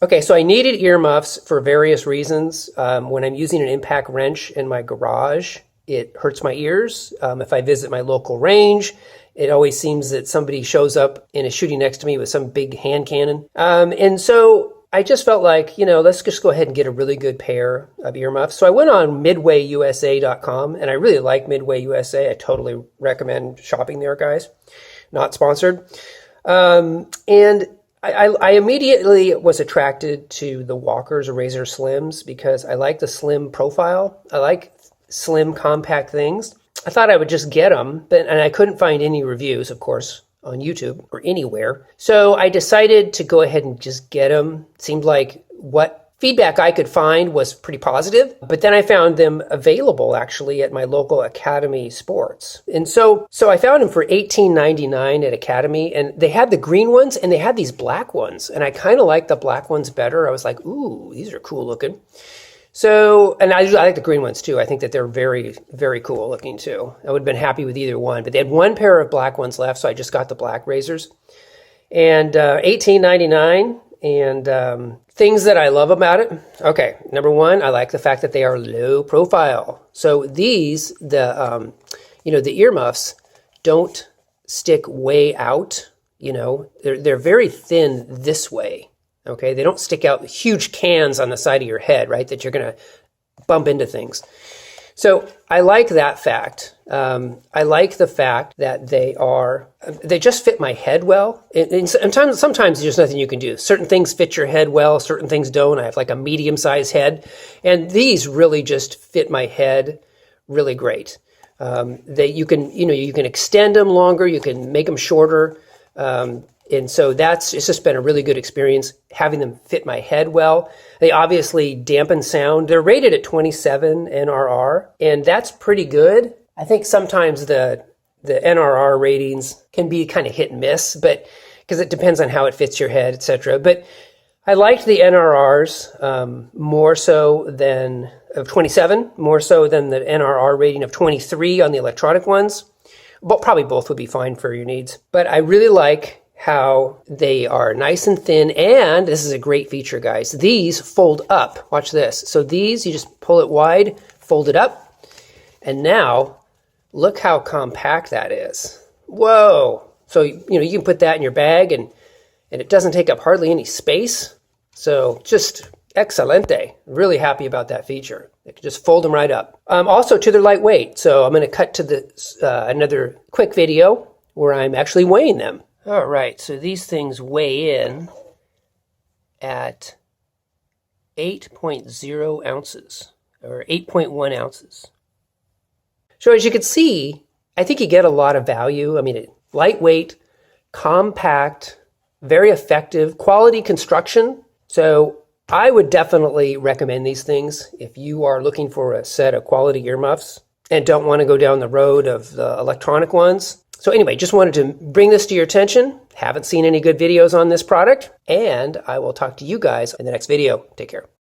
Okay, so I needed earmuffs for various reasons. When I'm using an impact wrench in my garage, it hurts my ears. If I visit my local range, it always seems that somebody shows up and is shooting next to me with some big hand cannon. And so I just felt like, let's just go ahead and get a really good pair of earmuffs. So I went on midwayusa.com, and I really like Midway USA. I totally recommend shopping there, guys. Not sponsored. And I immediately was attracted to the Walker's Razor Slims because I like the slim profile. I like slim, compact things. I thought I would just get them, and I couldn't find any reviews, of course, on YouTube or anywhere. So I decided to go ahead and just get them. It seemed like what feedback I could find was pretty positive, but then I found them available actually at my local Academy Sports. And so I found them for $18.99 at Academy, and they had the green ones and they had these black ones, and I kind of like the black ones better. I was like, ooh, these are cool looking. So, and I like the green ones too. I think that they're very, very cool looking too. I would have been happy with either one, but they had one pair of black ones left, so I just got the black razors. And $18.99, and things that I love about it. Okay, number one, I like the fact that they are low profile. So these, the earmuffs don't stick way out. They're very thin this way. Okay, they don't stick out huge cans on the side of your head, right, that you're going to bump into things. So I like that fact. I like the fact that they just fit my head well. And sometimes there's nothing you can do. Certain things fit your head well, certain things don't. I have like a medium-sized head, and these really just fit my head really great. You can extend them longer, you can make them shorter. And so it's just been a really good experience having them fit my head well. They obviously dampen sound. They're rated at 27 NRR, and that's pretty good. I think sometimes the NRR ratings can be kind of hit and miss, but because it depends on how it fits your head, etc. But I liked the NRRs more so than of 27, more so than the NRR rating of 23 on the electronic ones. But probably both would be fine for your needs. But I really like how they are nice and thin, and this is a great feature, guys. These fold up. Watch this. So these, you just pull it wide, fold it up, and now look how compact that is. Whoa! So you can put that in your bag, and it doesn't take up hardly any space. So just excelente. Really happy about that feature. You can just fold them right up. Also, they're lightweight. So I'm going to cut to another quick video where I'm actually weighing them. All right, so these things weigh in at 8.0 ounces, or 8.1 ounces. So as you can see, I think you get a lot of value. I mean, lightweight, compact, very effective, quality construction. So I would definitely recommend these things if you are looking for a set of quality earmuffs and don't want to go down the road of the electronic ones. So anyway, just wanted to bring this to your attention. Haven't seen any good videos on this product, and I will talk to you guys in the next video. Take care.